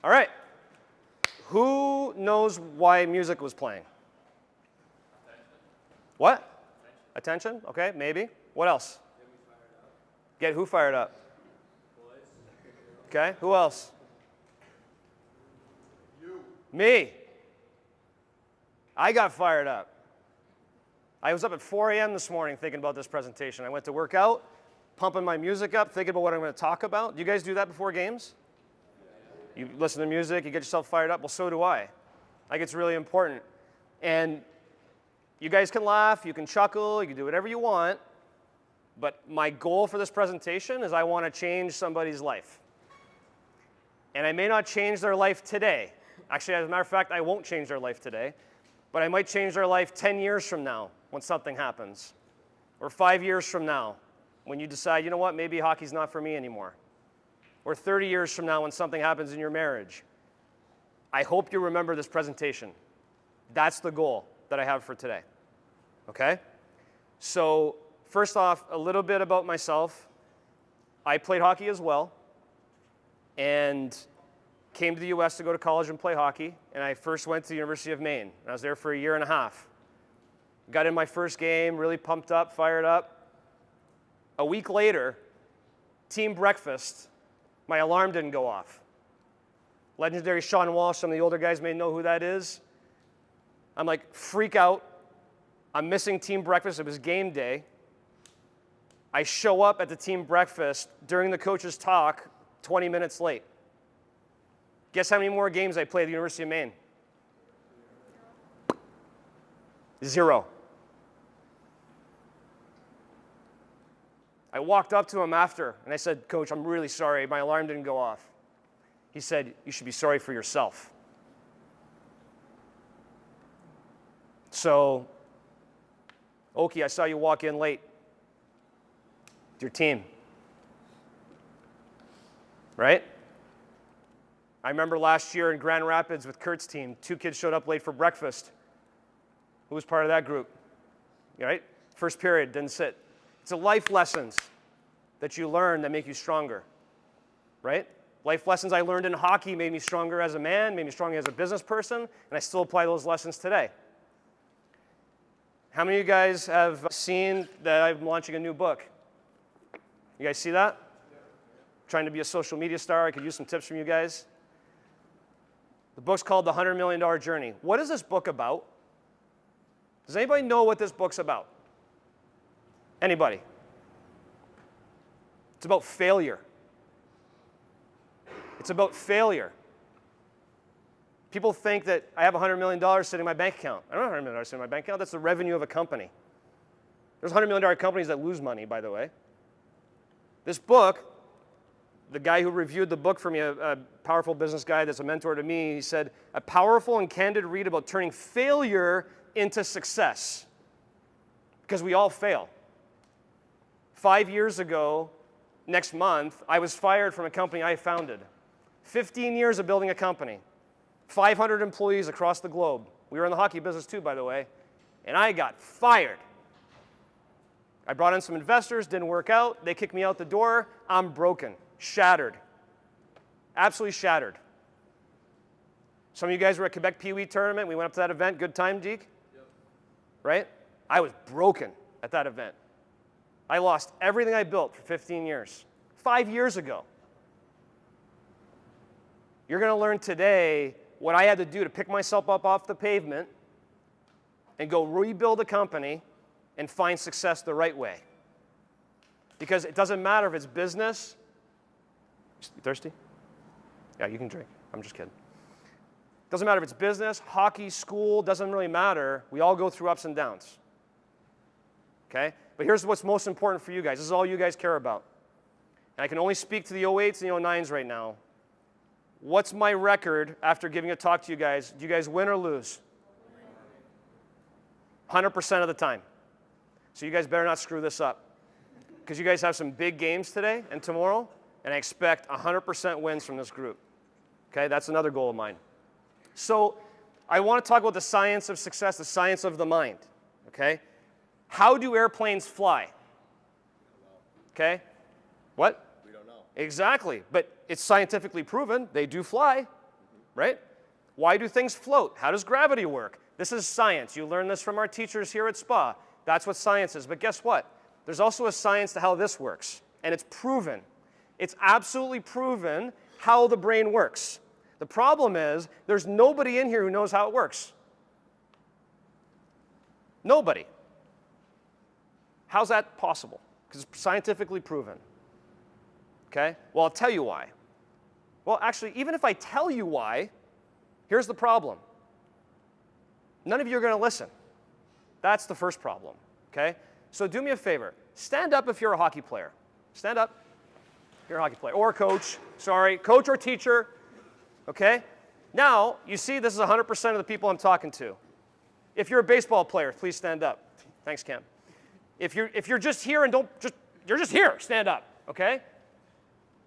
All right. Who knows why music was playing? What? Attention? Okay, maybe. What else? Get who fired up? Okay, who else? You. Me. I got fired up. I was up at 4 a.m. this morning thinking about this presentation. I went to work out, pumping my music up, thinking about what I'm going to talk about. Do you guys do that before games? You listen to music, you get yourself fired up. Well, so do I. Like, it's really important. And you guys can laugh, you can chuckle, you can do whatever you want. But my goal for this presentation is I want to change somebody's life. And I may not change their life today. Actually, as a matter of fact, I won't change their life today. But I might change their life 10 years from now when something happens. Or 5 years from now when you decide, you know what, maybe hockey's not for me anymore. Or 30 years from now when something happens in your marriage. I hope you remember this presentation. That's the goal that I have for today. Okay? So first off, a little bit about myself. I played hockey as well and came to the US to go to college and play hockey. And I first went to the University of Maine. I was there for a year and a half. Got in my first game, really pumped up, fired up. A week later, team breakfast, my alarm didn't go off. Legendary Sean Walsh, some of the older guys may know who that is. I'm like, freak out. I'm missing team breakfast. It was game day. I show up at the team breakfast during the coach's talk 20 minutes late. Guess how many more games I played at the University of Maine? 0. I walked up to him after, and I said, Coach, I'm really sorry. My alarm didn't go off. He said, you should be sorry for yourself. So, Oki, I saw you walk in late. It's your team. Right? I remember last year in Grand Rapids with Kurt's team, 2 kids showed up late for breakfast. Who was part of that group? Right? First period, didn't sit. It's a life lessons that you learn that make you stronger. Right? Life lessons I learned in hockey made me stronger as a man, made me stronger as a business person, and I still apply those lessons today. How many of you guys have seen that I'm launching a new book? You guys see that? Trying to be a social media star. I could use some tips from you guys. The book's called The $100 Million Journey. What is this book about? Does anybody know what this book's about? Anybody? It's about failure. It's about failure. People think that I have $100 million sitting in my bank account. I don't have $100 million sitting in my bank account. That's the revenue of a company. There's $100 million companies that lose money, by the way. This book, the guy who reviewed the book for me, a powerful business guy that's a mentor to me, he said, a powerful and candid read about turning failure into success. Because we all fail. 5 years ago, next month, I was fired from a company I founded. 15 years of building a company. 500 employees across the globe. We were in the hockey business too, by the way. And I got fired. I brought in some investors, didn't work out. They kicked me out the door. I'm broken, shattered, absolutely shattered. Some of you guys were at Quebec Pee Wee tournament. We went up to that event. Good time, Deke? Yep. Right? I was broken at that event. I lost everything I built for 15 years, 5 years ago. You're going to learn today what I had to do to pick myself up off the pavement and go rebuild a company and find success the right way. Because it doesn't matter if it's business. You thirsty? Yeah, you can drink. I'm just kidding. Doesn't matter if it's business, hockey, school, doesn't really matter. We all go through ups and downs. Okay? But here's what's most important for you guys. This is all you guys care about. And I can only speak to the 08s and the 09s right now. What's my record after giving a talk to you guys? Do you guys win or lose? 100% of the time. So you guys better not screw this up. Because you guys have some big games today and tomorrow, and I expect 100% wins from this group. Okay, that's another goal of mine. So I want to talk about the science of success, the science of the mind. Okay? How do airplanes fly? Okay? What? We don't know. Exactly. But it's scientifically proven they do fly. right? Why do things float? How does gravity work? This is science. You learn this from our teachers here at SPA. That's what science is. But guess what? There's also a science to how this works, and it's proven. It's absolutely proven how the brain works. The problem is there's nobody in here who knows how it works. Nobody. How's that possible? Because it's scientifically proven. Okay? Well, I'll tell you why. Well, actually, even if I tell you why, here's the problem. None of you are going to listen. That's the first problem. Okay? So do me a favor. Stand up if you're a hockey player. Stand up if you're a hockey player. Or coach. Sorry. Coach or teacher. Okay? Now, you see this is 100% of the people I'm talking to. If you're a baseball player, please stand up. Thanks, Cam. If you're just here and you're just here, stand up, okay?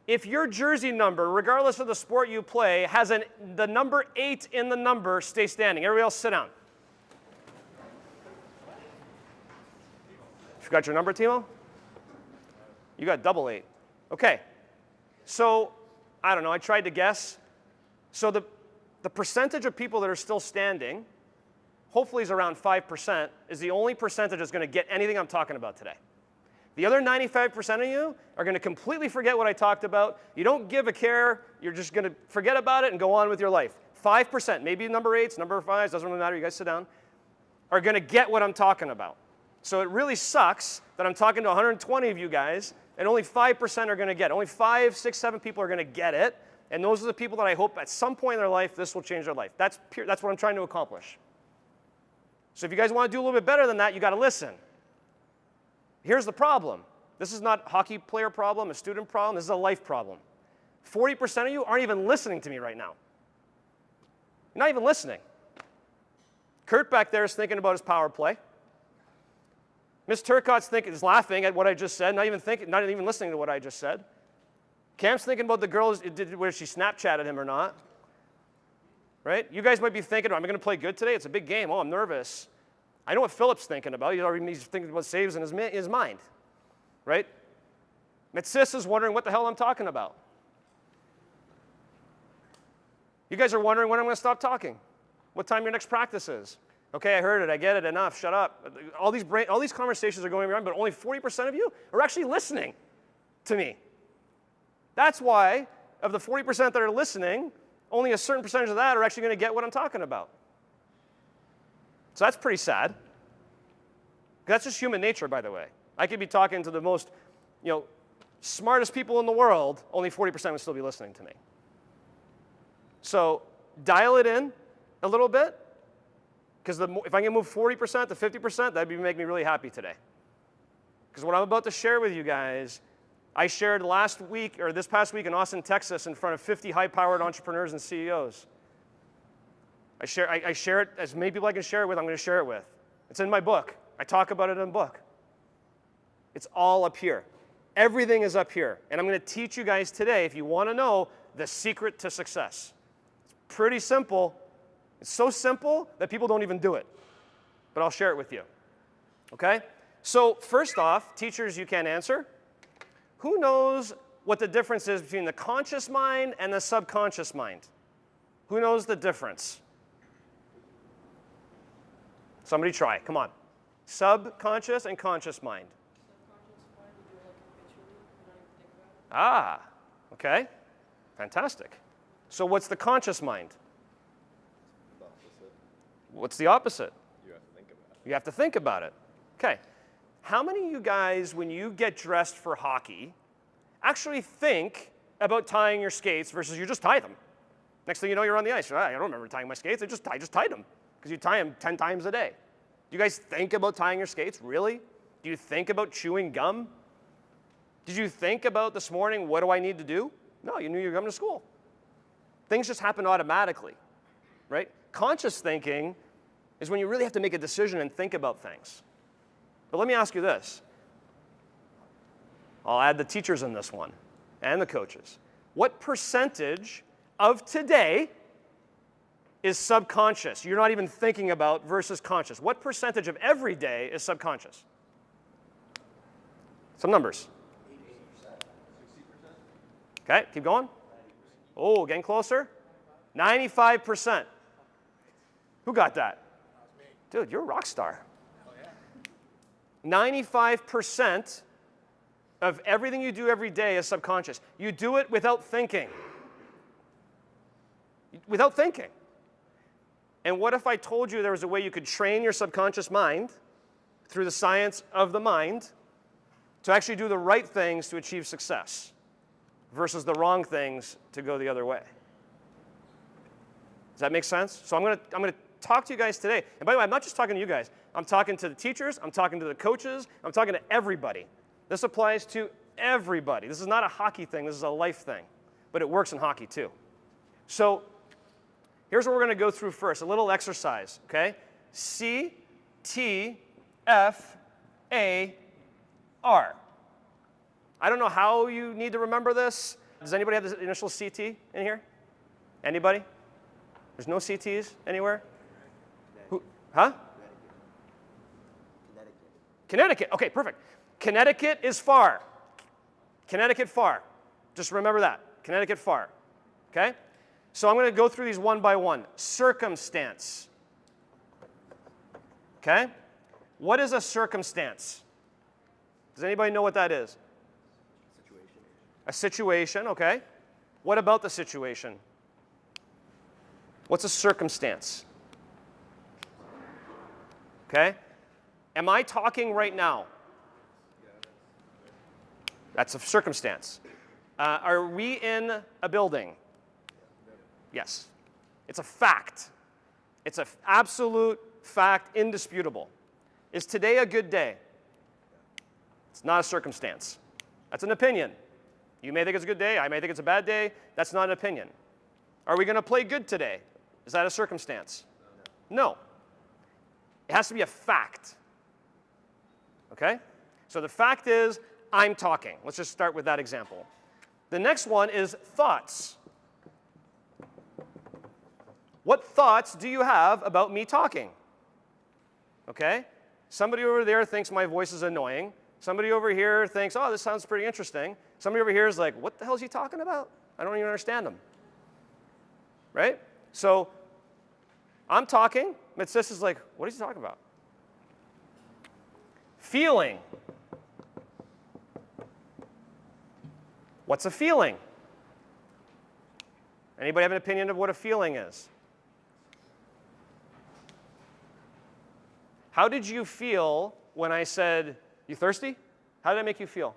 If your jersey number, regardless of the sport you play, has the number 8 in the number, stay standing. Everybody else sit down. You got your number, Timo? You got double 8. Okay. So, I don't know, I tried to guess. So the percentage of people that are still standing, hopefully is around 5%, is the only percentage that's going to get anything I'm talking about today. The other 95% of you are going to completely forget what I talked about. You don't give a care. You're just going to forget about it and go on with your life. 5%, maybe number 8s, number 5s, doesn't really matter. You guys sit down, are going to get what I'm talking about. So it really sucks that I'm talking to 120 of you guys and only 5% are going to get it. Only 5, 6, 7 people are going to get it. And those are the people that I hope at some point in their life this will change their life. That's what I'm trying to accomplish. So if you guys want to do a little bit better than that, you got to listen. Here's the problem. This is not a hockey player problem, a student problem. This is a life problem. 40% of you aren't even listening to me right now. You're not even listening. Kurt back there is thinking about his power play. Miss Turcotte's is laughing at what I just said, not even listening to what I just said. Cam's thinking about the girl, whether she Snapchatted him or not. Right? You guys might be thinking, am I going to play good today? It's a big game. Oh, I'm nervous. I know what Philip's thinking about. He's thinking about saves in his mind. Right? Metsis is wondering what the hell I'm talking about. You guys are wondering when I'm going to stop talking. What time your next practice is. Okay, I heard it. I get it. Enough. Shut up. All these conversations are going around, but only 40% of you are actually listening to me. That's why, of the 40% that are listening, only a certain percentage of that are actually going to get what I'm talking about. So that's pretty sad. That's just human nature, by the way. I could be talking to the most, smartest people in the world, only 40% would still be listening to me. So dial it in a little bit, because if I can move 40% to 50%, that'd make me really happy today. Because what I'm about to share with you guys, I shared this past week in Austin, Texas, in front of 50 high-powered entrepreneurs and CEOs. I share it as many people I can share it with, I'm going to share it with. It's in my book. I talk about it in the book. It's all up here. Everything is up here. And I'm going to teach you guys today, if you want to know, the secret to success. It's pretty simple. It's so simple that people don't even do it. But I'll share it with you. Okay? So first off, teachers, you can't answer. Who knows what the difference is between the conscious mind and the subconscious mind? Who knows the difference? Somebody try. Come on. Subconscious and conscious mind. Subconscious mind, you do it like habitually, you don't even think about it. Okay. Fantastic. So what's the conscious mind? The opposite. What's the opposite? You have to think about it. You have to think about it. Okay. How many of you guys, when you get dressed for hockey, actually think about tying your skates versus you just tie them? Next thing you know, you're on the ice. I don't remember tying my skates. I just tied them because you tie them 10 times a day. Do you guys think about tying your skates? Really? Do you think about chewing gum? Did you think about this morning, what do I need to do? No, you knew you were coming to school. Things just happen automatically, right? Conscious thinking is when you really have to make a decision and think about things. But let me ask you this. I'll add the teachers in this one and the coaches. What percentage of today is subconscious? You're not even thinking about versus conscious. What percentage of every day is subconscious? Some numbers. 80%, 60%. Okay, keep going. Oh, getting closer. 95%. Who got that? Dude, you're a rock star. 95% of everything you do every day is subconscious. You do it without thinking. Without thinking. And what if I told you there was a way you could train your subconscious mind through the science of the mind to actually do the right things to achieve success versus the wrong things to go the other way? Does that make sense? So I'm going to talk to you guys today. And by the way, I'm not just talking to you guys. I'm talking to the teachers. I'm talking to the coaches. I'm talking to everybody. This applies to everybody. This is not a hockey thing. This is a life thing. But it works in hockey too. So here's what we're going to go through first, a little exercise, okay? C, T, F, A, R. I don't know how you need to remember this. Does anybody have the initial CT in here? Anybody? There's no CTs anywhere? Who? Huh? Connecticut. Okay, perfect. Connecticut is far. Connecticut far. Just remember that. Connecticut far. Okay? So I'm going to go through these one by one. Circumstance. Okay? What is a circumstance? Does anybody know what that is? Situation. A situation, okay. What about the situation? What's a circumstance? Okay? Am I talking right now? That's a circumstance. Are we in a building? Yes. It's a fact. It's an absolute fact, indisputable. Is today a good day? It's not a circumstance. That's an opinion. You may think it's a good day. I may think it's a bad day. That's not an opinion. Are we going to play good today? Is that a circumstance? No. It has to be a fact. Okay? So the fact is, I'm talking. Let's just start with that example. The next one is thoughts. What thoughts do you have about me talking? Okay? Somebody over there thinks my voice is annoying. Somebody over here thinks, oh, this sounds pretty interesting. Somebody over here is like, what the hell is he talking about? I don't even understand him. Right? So I'm talking. Mitsis is like, what is he talking about? Feeling. What's a feeling? Anybody have an opinion of what a feeling is? How did you feel when I said, you thirsty? How did that make you feel?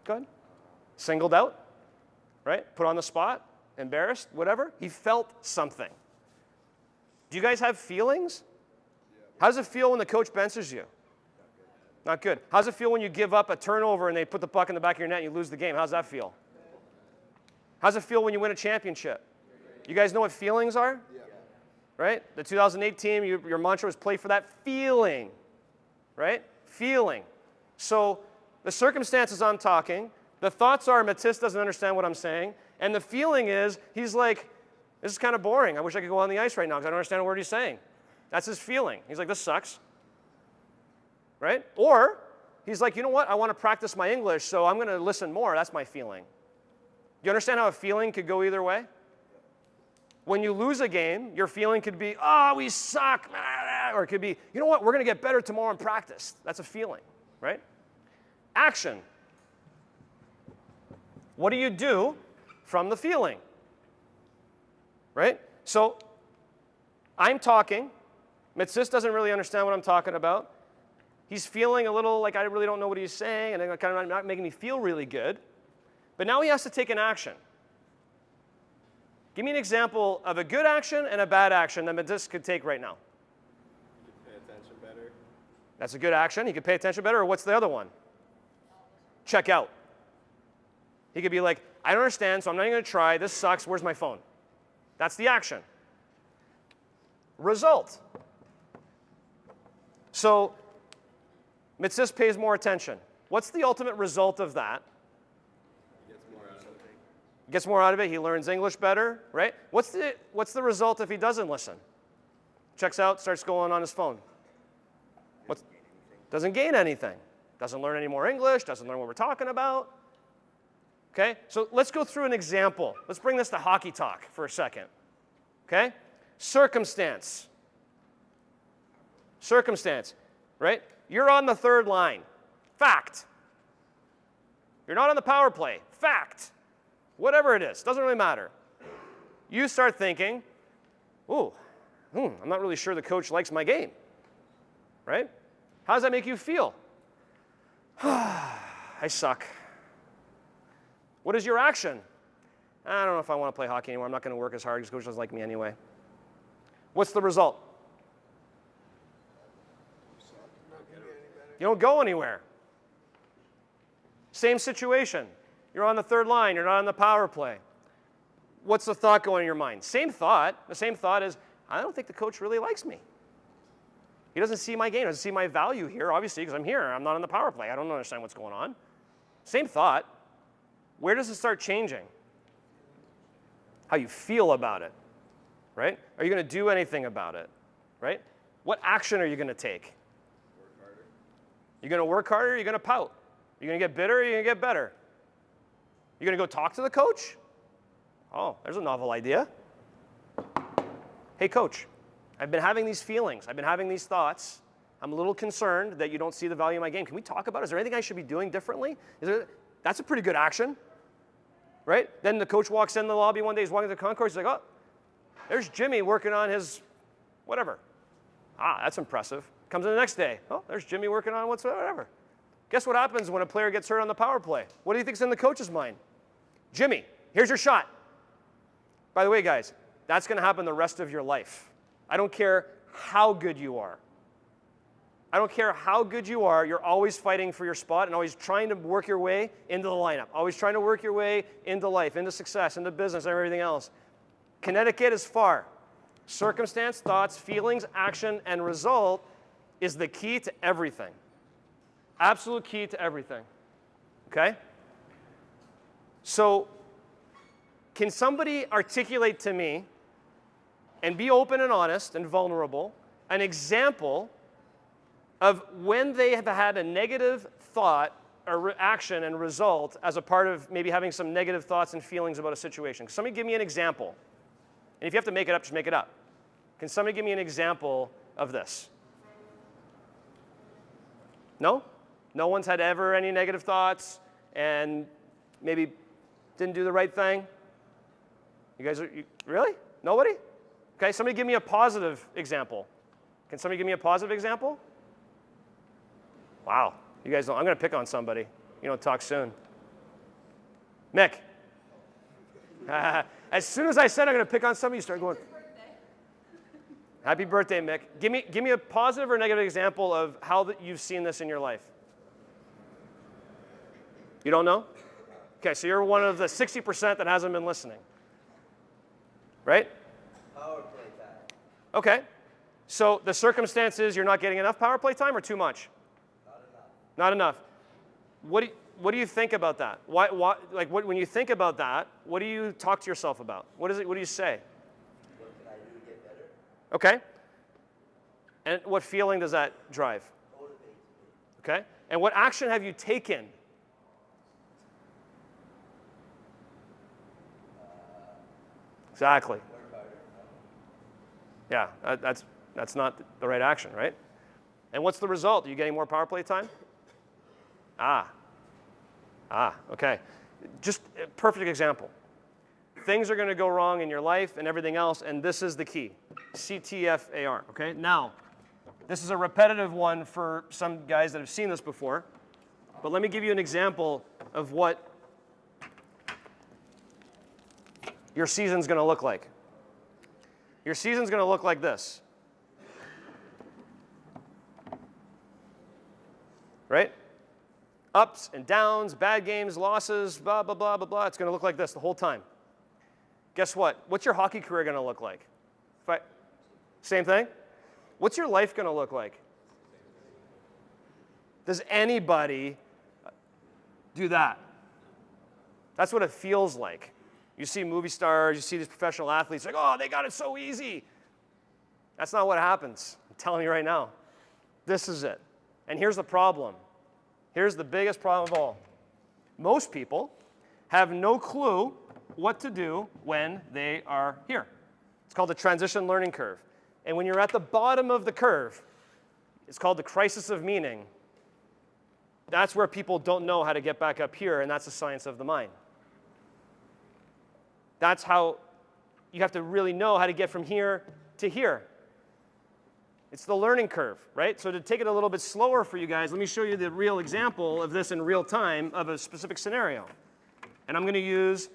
Good. Singled out, right? Put on the spot, embarrassed, whatever. He felt something. Do you guys have feelings? How does it feel when the coach benches you? Not good. How does it feel when you give up a turnover and they put the puck in the back of your net and you lose the game? How does that feel? How does it feel when you win a championship? You guys know what feelings are? Right? The 2008 team, your mantra was play for that feeling. Right? Feeling. So the circumstances I'm talking, the thoughts are Matisse doesn't understand what I'm saying, and the feeling is he's like, this is kind of boring. I wish I could go on the ice right now because I don't understand a word he's saying. That's his feeling. He's like, this sucks. Right? Or he's like, you know what? I want to practice my English, so I'm going to listen more. That's my feeling. You understand how a feeling could go either way? When you lose a game, your feeling could be, oh, we suck. Or it could be, you know what? We're going to get better tomorrow in practice. That's a feeling, right? Action. What do you do from the feeling? Right? So I'm talking. Mitsis doesn't really understand what I'm talking about. He's feeling a little like I really don't know what he's saying, and it's kind of not making me feel really good. But now he has to take an action. Give me an example of a good action and a bad action that Matisse could take right now. You could pay attention better. That's a good action. He could pay attention better, or what's the other one? Check out. He could be like, I don't understand, so I'm not even going to try. This sucks. Where's my phone? That's the action. Result. So Mitsis pays more attention. What's the ultimate result of that? Gets more out of it. He learns English better, right? What's the result if he doesn't listen? Checks out, starts going on his phone. Doesn't gain anything. Doesn't learn any more English, doesn't learn what we're talking about. Okay? So let's go through an example. Let's bring this to hockey talk for a second. Okay? Circumstance. Circumstance, right? You're on the third line. Fact. You're not on the power play. Fact. Whatever it is, doesn't really matter. You start thinking, ooh, I'm not really sure the coach likes my game, right? How does that make you feel? I suck. What is your action? I don't know if I want to play hockey anymore. I'm not going to work as hard because coach doesn't like me anyway. What's the result? You don't go anywhere. Same situation. You're on the third line. You're not on the power play. What's the thought going in your mind? Same thought. The same thought is, I don't think the coach really likes me. He doesn't see my game. Doesn't see my value here, obviously, because I'm here. I'm not on the power play. I don't understand what's going on. Same thought. Where does it start changing? How you feel about it, right? Are you going to do anything about it, right? What action are you going to take? Work harder. You're going to work harder or you're going to pout? You're going to get bitter or you're going to get better? You're going to go talk to the coach? Oh, there's a novel idea. Hey, coach, I've been having these feelings. I've been having these thoughts. I'm a little concerned that you don't see the value of my game. Can we talk about it? Is there anything I should be doing differently? That's a pretty good action, right? Then the coach walks in the lobby one day. He's walking to the concourse. He's like, oh, there's Jimmy working on his whatever. Ah, that's impressive. Comes in the next day. Oh, there's Jimmy working on whatever. Guess what happens when a player gets hurt on the power play? What do you think's in the coach's mind? Jimmy, here's your shot. By the way, guys, that's going to happen the rest of your life. I don't care how good you are. I don't care how good you are, you're always fighting for your spot and always trying to work your way into the lineup, always trying to work your way into life, into success, into business, and everything else. Connecticut is far. Circumstance, thoughts, feelings, action, and result is the key to everything. Absolute key to everything. Okay? So, can somebody articulate to me and be open and honest and vulnerable an example of when they have had a negative thought or action and result as a part of maybe having some negative thoughts and feelings about a situation? Can somebody give me an example? And if you have to make it up, just make it up. Can somebody give me an example of this? No? No one's had ever any negative thoughts and maybe didn't do the right thing? You guys really? Nobody? Okay, somebody give me a positive example. Can somebody give me a positive example? Wow, you guys don't, I'm going to pick on somebody. You don't talk soon. Mick. As soon as I said I'm going to pick on somebody, you start going. Happy birthday, Mick. Give me a positive or negative example of how you've seen this in your life. You don't know? Okay, so you're one of the 60% that hasn't been listening. Right? Power play time. Okay. So the circumstance is you're not getting enough power play time or too much? Not enough. What do you think about that? When you think about that, what do you talk to yourself about? What do you say? What can I do to get better? Okay. And what feeling does that drive? Motivates me. Okay. And what action have you taken? Exactly. Work harder. Yeah, that's not the right action, right? And what's the result? Are you getting more power play time? Okay. Just a perfect example. Things are going to go wrong in your life and everything else, and this is the key. CTFAR, okay? Now, this is a repetitive one for some guys that have seen this before, but let me give you an example of what your season's going to look like. Your season's going to look like this. Right? Ups and downs, bad games, losses, blah, blah, blah, blah, blah. It's going to look like this the whole time. Guess what? What's your hockey career going to look like? Same thing? What's your life going to look like? Does anybody do that? That's what it feels like. You see movie stars, you see these professional athletes, like, oh, they got it so easy. That's not what happens. I'm telling you right now. This is it. And here's the problem. Here's the biggest problem of all. Most people have no clue what to do when they are here. It's called the transition learning curve. And when you're at the bottom of the curve, it's called the crisis of meaning. That's where people don't know how to get back up here, and that's the science of the mind. That's how you have to really know how to get from here to here. It's the learning curve, right? So to take it a little bit slower for you guys, let me show you the real example of this in real time of a specific scenario. And I'm going to use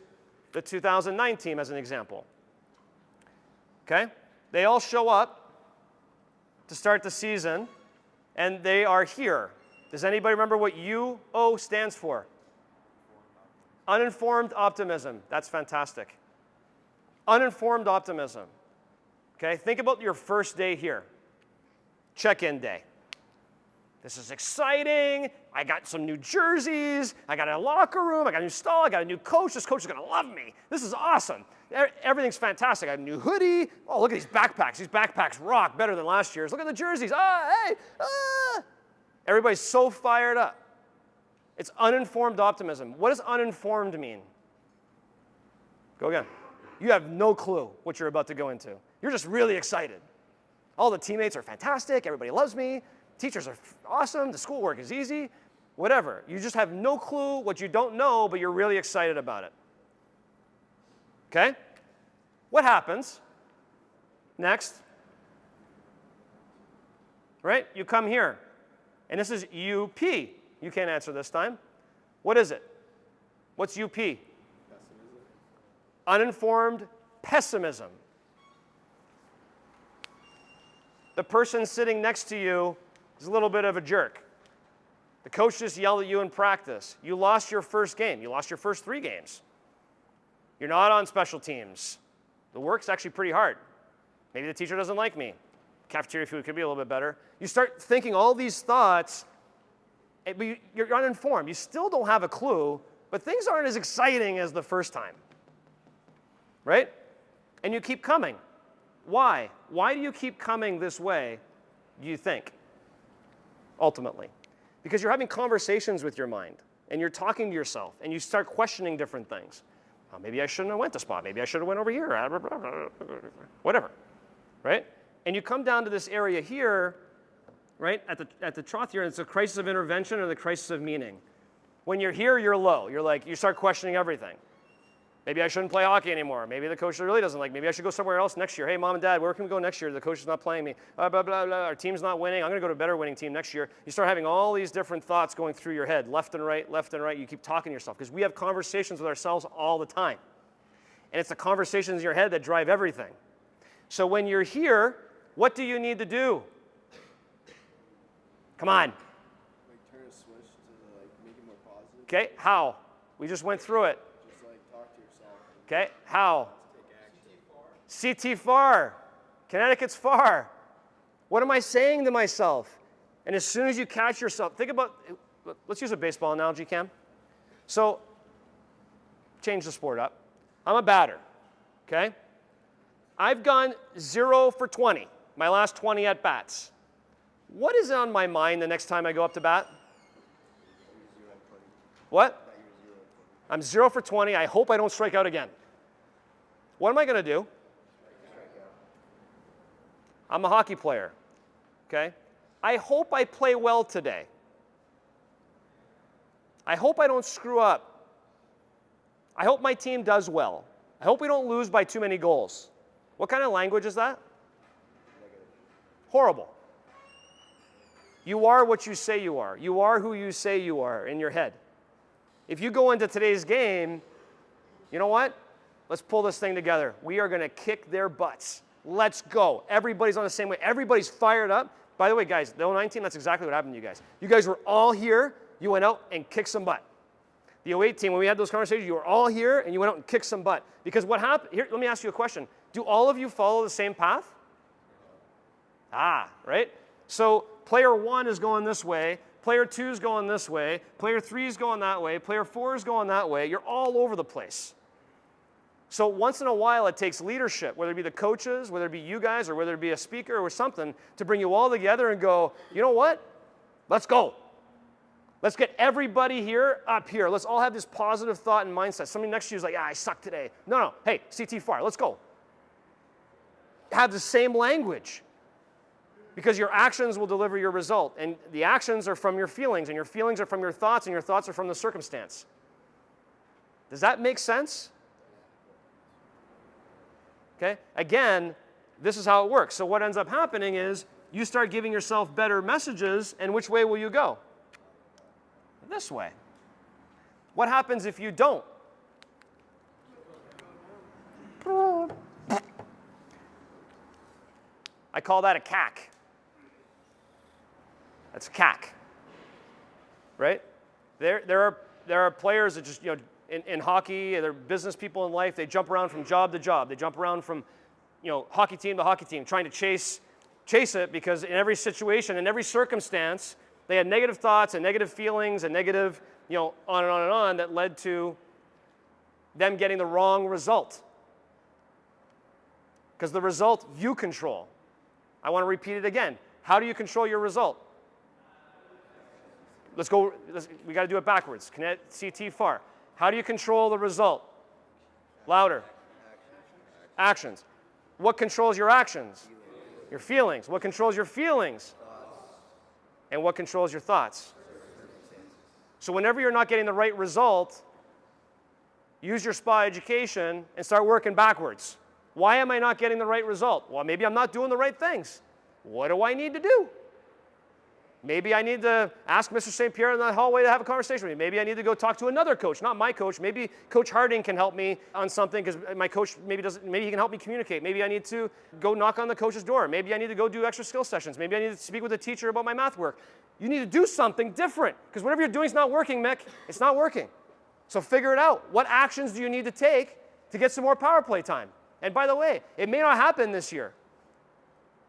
the 2009 team as an example. Okay? They all show up to start the season, and they are here. Does anybody remember what UO stands for? Uninformed optimism. That's fantastic. Uninformed optimism. Okay? Think about your first day here. Check-in day. This is exciting. I got some new jerseys. I got a locker room. I got a new stall. I got a new coach. This coach is going to love me. This is awesome. Everything's fantastic. I have a new hoodie. Oh, look at these backpacks. These backpacks rock better than last year's. Look at the jerseys. Hey. Everybody's so fired up. It's uninformed optimism. What does uninformed mean? Go again. You have no clue what you're about to go into. You're just really excited. All the teammates are fantastic. Everybody loves me. Teachers are awesome. The schoolwork is easy. Whatever. You just have no clue what you don't know, but you're really excited about it. Okay? What happens next? Right? You come here. And this is UP. You can't answer this time. What is it? What's UP? Pessimism. Uninformed pessimism. The person sitting next to you is a little bit of a jerk. The coach just yelled at you in practice. You lost your first game. You lost your first 3 games. You're not on special teams. The work's actually pretty hard. Maybe the teacher doesn't like me. Cafeteria food could be a little bit better. You start thinking all these thoughts, but you're uninformed. You still don't have a clue, but things aren't as exciting as the first time. Right? And you keep coming. Why? Why do you keep coming this way, do you think, ultimately? Because you're having conversations with your mind, and you're talking to yourself, and you start questioning different things. Oh, maybe I shouldn't have went this spot. Maybe I should have went over here. Whatever, right? And you come down to this area here, right, at the trough here, and it's a crisis of intervention or the crisis of meaning. When you're here, you're low. You start questioning everything. Maybe I shouldn't play hockey anymore. Maybe the coach really doesn't like me. Maybe I should go somewhere else next year. Hey, mom and dad, where can we go next year? The coach is not playing me. Blah, blah, blah. Our team's not winning. I'm going to go to a better winning team next year. You start having all these different thoughts going through your head, left and right, left and right. You keep talking to yourself because we have conversations with ourselves all the time. And it's the conversations in your head that drive everything. So when you're here, what do you need to do? Come on. Like turn a switch to like make it more positive. Okay, how? We just went through it. Just like talk to yourself. Okay, how? Take action. CT far. Connecticut's far. What am I saying to myself? And as soon as you catch yourself, think about, let's use a baseball analogy, Cam. So, change the sport up. I'm a batter, okay? I've gone 0 for 20, my last 20 at bats. What is on my mind the next time I go up to bat? What? I'm 0 for 20. I hope I don't strike out again. What am I going to do? I'm a hockey player, okay? I hope I play well today. I hope I don't screw up. I hope my team does well. I hope we don't lose by too many goals. What kind of language is that? Horrible. You are what you say you are. You are who you say you are in your head. If you go into today's game, you know what? Let's pull this thing together. We are going to kick their butts. Let's go. Everybody's on the same way. Everybody's fired up. By the way, guys, the 09 team, that's exactly what happened to you guys. You guys were all here. You went out and kicked some butt. The 08 team, when we had those conversations, you were all here and you went out and kicked some butt. Because what happened, here, let me ask you a question. Do all of you follow the same path? Right? So player 1 is going this way. Player 2 is going this way. Player 3 is going that way. Player 4 is going that way. You're all over the place. So once in a while, it takes leadership, whether it be the coaches, whether it be you guys, or whether it be a speaker or something, to bring you all together and go, you know what? Let's go. Let's get everybody here up here. Let's all have this positive thought and mindset. Somebody next to you is like, I suck today. No. Hey, CT fire, let's go. Have the same language. Because your actions will deliver your result. And the actions are from your feelings, and your feelings are from your thoughts, and your thoughts are from the circumstance. Does that make sense? Okay? Again, this is how it works. So what ends up happening is you start giving yourself better messages, and which way will you go? This way. What happens if you don't? I call that a CAC. That's a CAC, right? There are players that just, in hockey, they're business people in life, they jump around from job to job. They jump around from, hockey team to hockey team, trying to chase it, because in every situation, in every circumstance, they had negative thoughts and negative feelings and negative, on and on and on, that led to them getting the wrong result. Because the result you control. I want to repeat it again. How do you control your result? We got to do it backwards. CT far. How do you control the result? Louder. Actions. What controls your actions? Your feelings. What controls your feelings? And what controls your thoughts? So whenever you're not getting the right result, use your SPA education and start working backwards. Why am I not getting the right result? Well, maybe I'm not doing the right things. What do I need to do? Maybe I need to ask Mr. St.Pierre in the hallway to have a conversation with me. Maybe I need to go talk to another coach, not my coach. Maybe Coach Harding can help me on something, because my coach maybe he can help me communicate. Maybe I need to go knock on the coach's door. Maybe I need to go do extra skill sessions. Maybe I need to speak with a teacher about my math work. You need to do something different, because whatever you're doing is not working, Mick. It's not working. So figure it out. What actions do you need to take to get some more power play time? And by the way, it may not happen this year.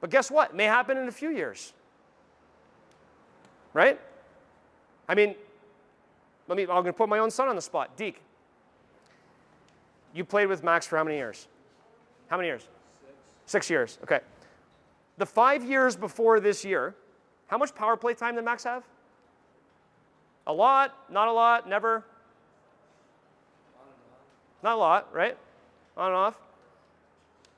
But guess what? It may happen in a few years. Right? I mean, I'm going to put my own son on the spot. Deke, you played with Max for how many years? How many years? 6 years. Okay. The 5 years before this year, how much power play time did Max have? A lot, not a lot, never? Not a lot, right? On and off.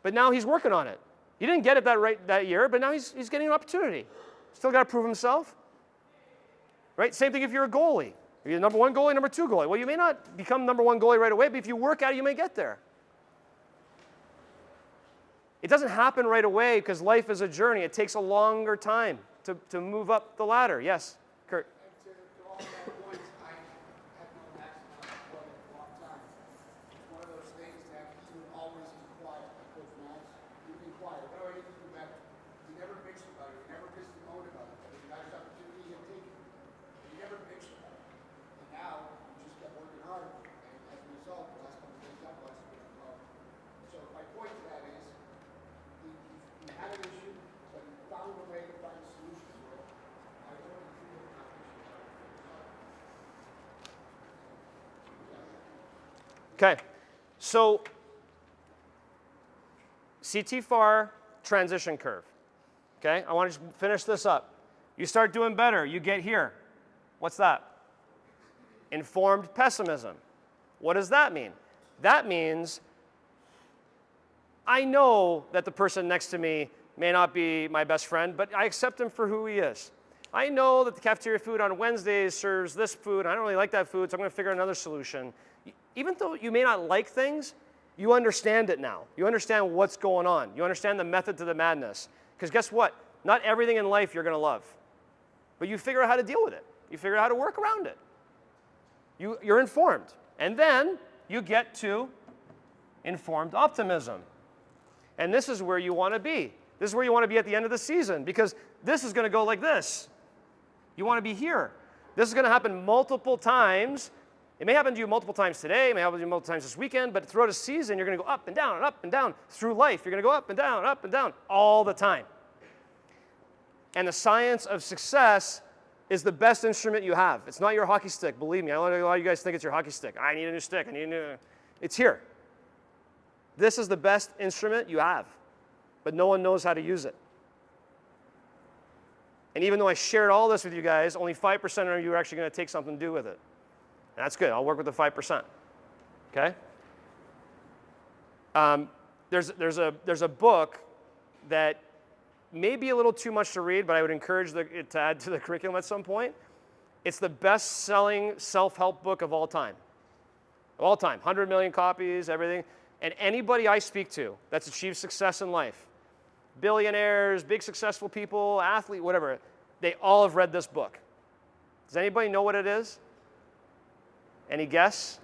But now he's working on it. He didn't get it that year, but now he's getting an opportunity. Still got to prove himself. Right? Same thing if you're a goalie. You're the number one goalie, number two goalie. Well, you may not become number one goalie right away, but if you work at it, you may get there. It doesn't happen right away, because life is a journey. It takes a longer time to move up the ladder. Yes, Kurt? To all my points, I have known Max for a long time. It's one of those things that he would always be quiet. Coach Max, you'd be quiet. What do I need to do better? He never bitched about it. He never pissed the moan about it. If he got his opportunity, he'd take it. He never bitched about it. And now, he just kept working hard. And as a result, the last couple of days, that was well. So my point to that is, he had an issue, but he found a way to find a solution to it. I don't know if he would have an issue. Okay. So CT FAR transition curve. Okay? I want to just finish this up. You start doing better. You get here. What's that? Informed pessimism. What does that mean? That means I know that the person next to me may not be my best friend, but I accept him for who he is. I know that the cafeteria food on Wednesdays serves this food. I don't really like that food, so I'm going to figure out another solution. Even though you may not like things, you understand it now. You understand what's going on. You understand the method to the madness. Because guess what? Not everything in life you're going to love. But you figure out how to deal with it. You figure out how to work around it. You're informed. And then you get to informed optimism. And this is where you want to be. This is where you want to be at the end of the season, because this is going to go like this. You want to be here. This is going to happen multiple times. It may happen to you multiple times today. It may happen to you multiple times this weekend. But throughout a season, you're going to go up and down and up and down through life. You're going to go up and down all the time. And the science of success is the best instrument you have. It's not your hockey stick. Believe me, I know a lot of you guys think it's your hockey stick. I need a new stick. I need a new. It's here. This is the best instrument you have, but no one knows how to use it. And even though I shared all this with you guys, only 5% of you are actually going to take something to do with it. And that's good. I'll work with the 5%. Okay? There's a book that may be a little too much to read, but I would encourage it to add to the curriculum at some point. It's the best-selling self-help book of all time. Of all time. 100 million copies, everything. And anybody I speak to that's achieved success in life, billionaires, big successful people, athlete, whatever, they all have read this book. Does anybody know what it is? Any guess?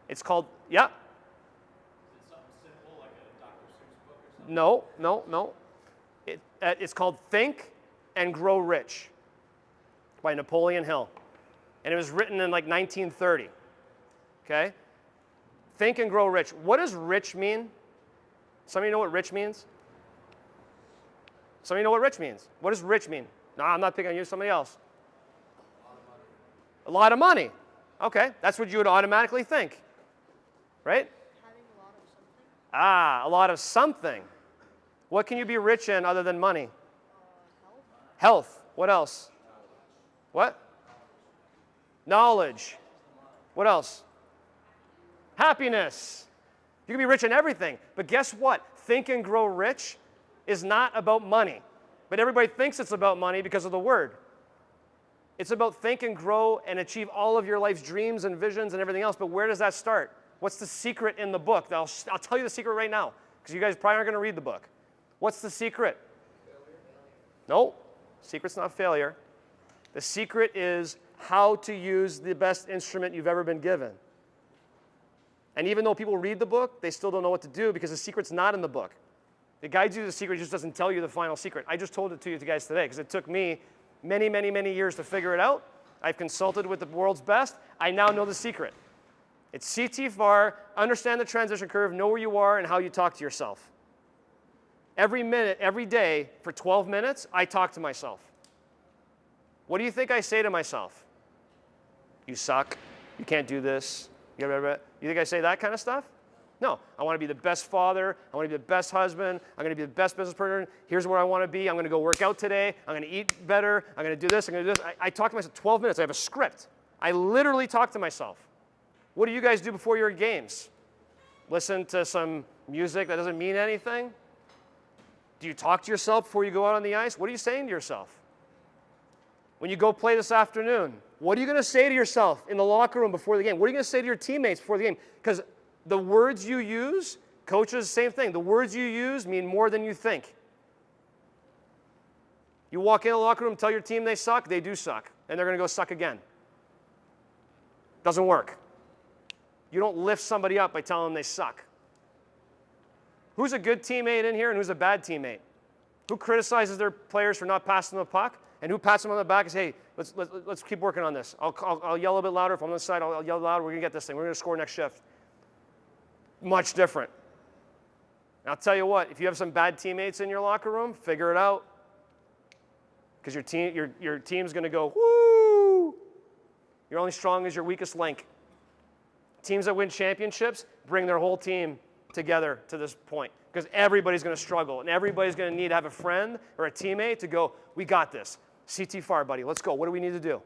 It's called, yeah? Is it something simple like a Dr. Seuss book or something? No. It's called Think and Grow Rich by Napoleon Hill. And it was written in like 1930. Okay? Think and Grow Rich. What does rich mean? Some of you know what rich means? Some of you know what rich means. What does rich mean? No, I'm not picking on you, somebody else. A lot of money. Okay, that's what you would automatically think. Right? Having a lot of something. A lot of something. What can you be rich in other than money? Health. Health. What else? What? Knowledge. What else? Happiness. You can be rich in everything. But guess what? Think and Grow Rich is not about money. But everybody thinks it's about money because of the word. It's about think and grow and achieve all of your life's dreams and visions and everything else. But where does that start? What's the secret in the book? I'll tell you the secret right now, because you guys probably aren't going to read the book. What's the secret? No, secret's not failure. The secret is how to use the best instrument you've ever been given. And even though people read the book, they still don't know what to do because the secret's not in the book. The guide you to the secret just doesn't tell you the final secret. I just told it to you guys today because it took me many, many, many years to figure it out. I've consulted with the world's best. I now know the secret. It's CT-FAR, understand the transition curve, know where you are and how you talk to yourself. Every minute, every day, for 12 minutes, I talk to myself. What do you think I say to myself? You suck. You can't do this. You think I say that kind of stuff? No. I want to be the best father. I want to be the best husband. I'm going to be the best business partner. Here's what I want to be. I'm going to go work out today. I'm going to eat better. I'm going to do this. I'm going to do this. I talk to myself 12 minutes. I have a script. I literally talk to myself. What do you guys do before your games? Listen to some music that doesn't mean anything? Do you talk to yourself before you go out on the ice? What are you saying to yourself? When you go play this afternoon, what are you going to say to yourself in the locker room before the game? What are you going to say to your teammates before the game? Because the words you use, coaches, same thing. The words you use mean more than you think. You walk in the locker room, tell your team they suck, they do suck. And they're going to go suck again. Doesn't work. You don't lift somebody up by telling them they suck. Who's a good teammate in here and who's a bad teammate? Who criticizes their players for not passing the puck? And who pats them on the back and says, hey, let's keep working on this. I'll yell a bit louder. If I'm on the side, I'll yell louder. We're going to get this thing. We're going to score next shift. Much different. And I'll tell you what, if you have some bad teammates in your locker room, figure it out. Because your team's going to go, woo! You're only strong as your weakest link. Teams that win championships bring their whole team together to this point. Because everybody's going to struggle. And everybody's going to need to have a friend or a teammate to go, we got this. CT-FAR, buddy. Let's go. What do we need to do?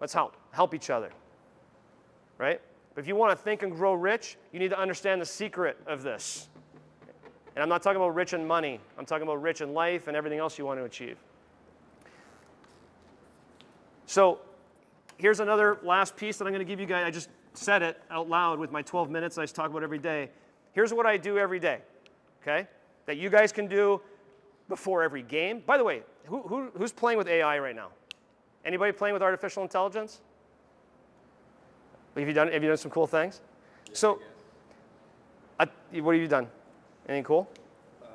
Let's help each other. Right? But if you want to think and grow rich, you need to understand the secret of this. And I'm not talking about rich in money. I'm talking about rich in life and everything else you want to achieve. So here's another last piece that I'm going to give you guys. I just said it out loud with my 12 minutes I just talk about every day. Here's what I do every day, okay, that you guys can do before every game. By the way, who's playing with AI right now? Anybody playing with artificial intelligence? Have you done some cool things? Yeah, So, what have you done? Anything cool? Like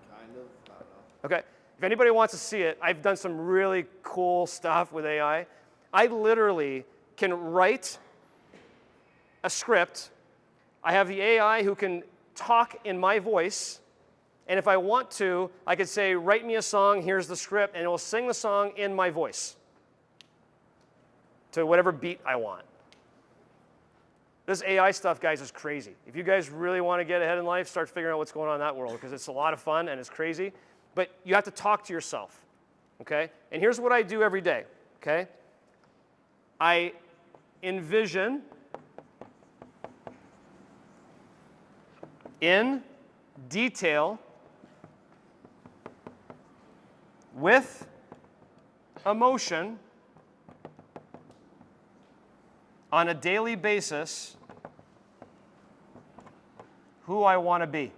kind of, I don't know. Okay. If anybody wants to see it, I've done some really cool stuff with AI. I literally can write a script. I have the AI who can talk in my voice. And if I want to, I could say, write me a song, here's the script, and it will sing the song in my voice to whatever beat I want. This AI stuff, guys, is crazy. If you guys really want to get ahead in life, start figuring out what's going on in that world, because it's a lot of fun and it's crazy. but you have to talk to yourself, okay? And here's what I do every day, okay? I envision in detail with emotion on a daily basis who I want to be.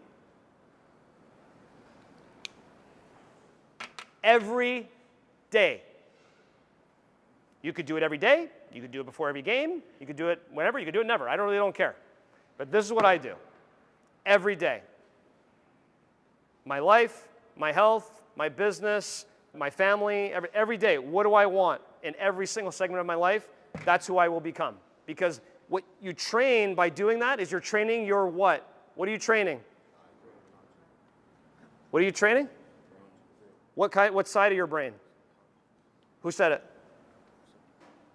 Every day. You could do it every day. You could do it before every game. You could do it whenever. You could do it never. I really don't care. But this is what I do. Every day. My life, my health, my business, my family, every day. What do I want in every single segment of my life? That's who I will become. Because what you train by doing that is you're training your what? What are you training? What are you training? What side of your brain? Who said it?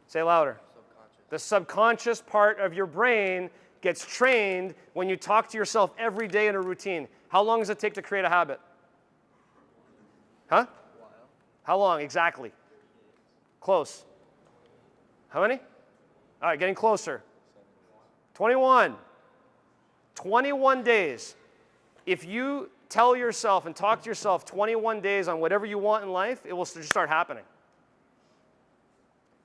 Say it louder. The subconscious part of your brain gets trained when you talk to yourself every day in a routine. How long does it take to create a habit? Huh? How long exactly? Close. How many? All right, getting closer. 21. 21 days. If you tell yourself and talk to yourself 21 days on whatever you want in life, it will just start happening.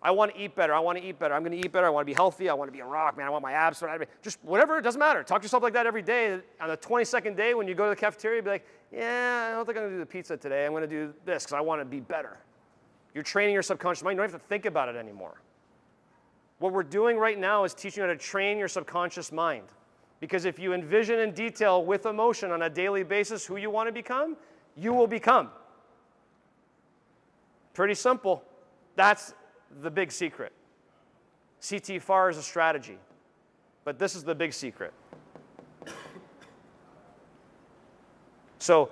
I want to eat better. I want to eat better. I'm going to eat better. I want to be healthy. I want to be a rock, man. I want my abs. Just whatever. It doesn't matter. Talk to yourself like that every day. On the 22nd day, when you go to the cafeteria, be like, yeah, I don't think I'm going to do the pizza today. I'm going to do this because I want to be better. You're training your subconscious mind. You don't have to think about it anymore. What we're doing right now is teaching you how to train your subconscious mind. Because if you envision in detail with emotion on a daily basis who you want to become, you will become. Pretty simple. That's the big secret. CT-FAR is a strategy, but this is the big secret. So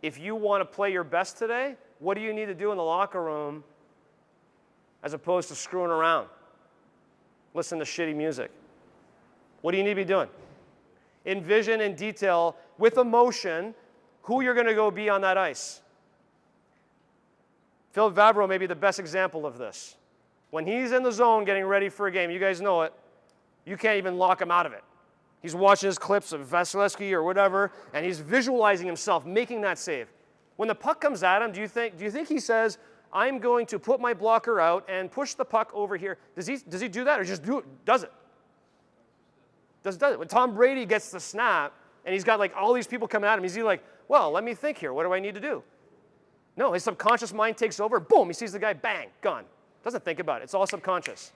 if you want to play your best today, what do you need to do in the locker room as opposed to screwing around? Listen to shitty music. What do you need to be doing? Envision in detail with emotion who you're going to go be on that ice. Phil Vavro may be the best example of this. When he's in the zone getting ready for a game, you guys know it, you can't even lock him out of it. He's watching his clips of Vasilevsky or whatever, and he's visualizing himself making that save. When the puck comes at him, do you think he says, I'm going to put my blocker out and push the puck over here? Does he do that or just does it? Does it? When Tom Brady gets the snap and he's got like all these people coming at him, he's like, well, let me think here. What do I need to do? No, his subconscious mind takes over. Boom, he sees the guy, bang, gone. Doesn't think about it. It's all subconscious.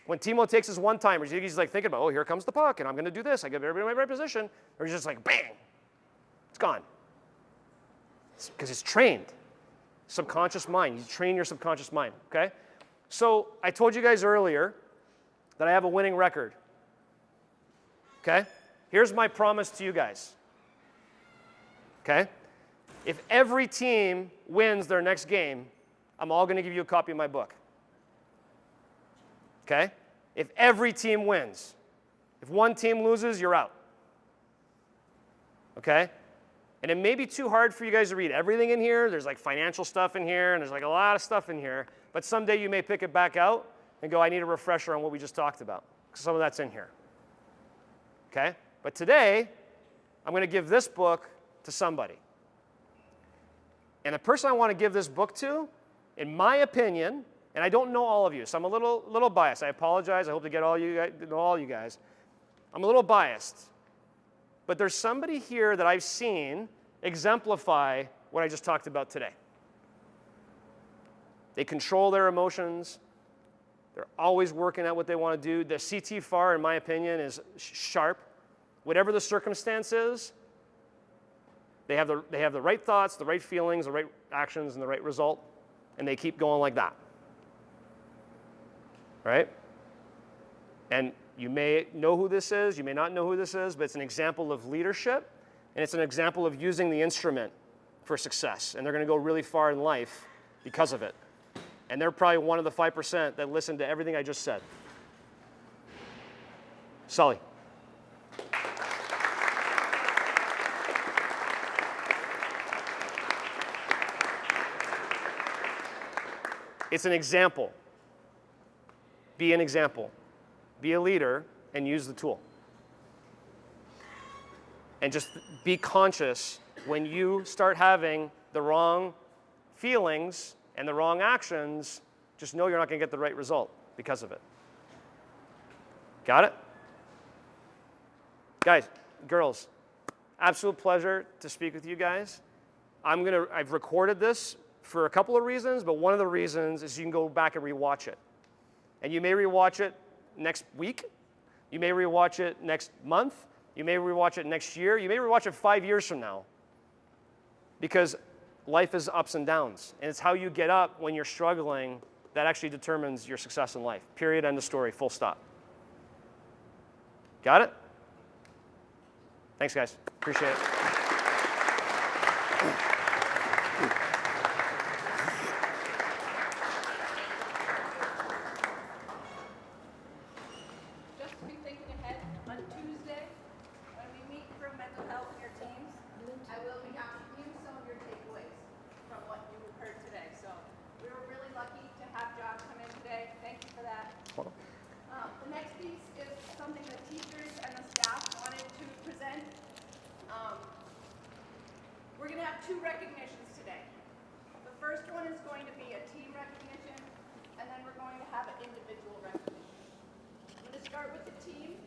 When Timo takes his one-timers, he's like thinking about, oh, here comes the puck, and I'm going to do this. I get everybody in my right position. Or he's just like, bang, it's gone. Because it's trained. Subconscious mind. You train your subconscious mind, okay? So I told you guys earlier that I have a winning record. Okay? Here's my promise to you guys. Okay? If every team wins their next game, I'm all going to give you a copy of my book. Okay? If every team wins. If one team loses, you're out. Okay? And it may be too hard for you guys to read everything in here. There's like financial stuff in here, and there's like a lot of stuff in here. But someday you may pick it back out and go, I need a refresher on what we just talked about. Some of that's in here. Okay? But today, I'm going to give this book to somebody. And the person I want to give this book to, in my opinion, and I don't know all of you, so I'm a little biased. I apologize. I hope to get all you guys. I'm a little biased. But there's somebody here that I've seen exemplify what I just talked about today. They control their emotions. They're always working at what they want to do. The CT-FAR, in my opinion, is sharp. Whatever the circumstance is, they have the right thoughts, the right feelings, the right actions, and the right result, and they keep going like that. Right? And you may know who this is, you may not know who this is, but it's an example of leadership, and it's an example of using the instrument for success. And they're going to go really far in life because of it. And they're probably one of the 5% that listen to everything I just said. Sully. It's an example. Be an example. Be a leader and use the tool. And just be conscious when you start having the wrong feelings and the wrong actions, just know you're not going to get the right result because of it. Got it? Guys, girls, absolute pleasure to speak with you guys. I've recorded this for a couple of reasons, but one of the reasons is you can go back and rewatch it. And you may rewatch it next week. You may rewatch it next month. You may rewatch it next year. You may rewatch it 5 years from now. Because life is ups and downs. And it's how you get up when you're struggling that actually determines your success in life. Period, end of story, full stop. Got it? Thanks, guys. Appreciate it. Just to be thinking ahead, on Tuesday, when we meet for mental health in your teams, I will be asking you some of your takeaways from what you heard today. So we were really lucky to have Josh come in today. Thank you for that. The next piece is something the teachers and the staff wanted to present. We're going to have 2 recognitions today. The first one is going to be a team recognition, and then we're going to have an individual recognition. I'm going to start with the team.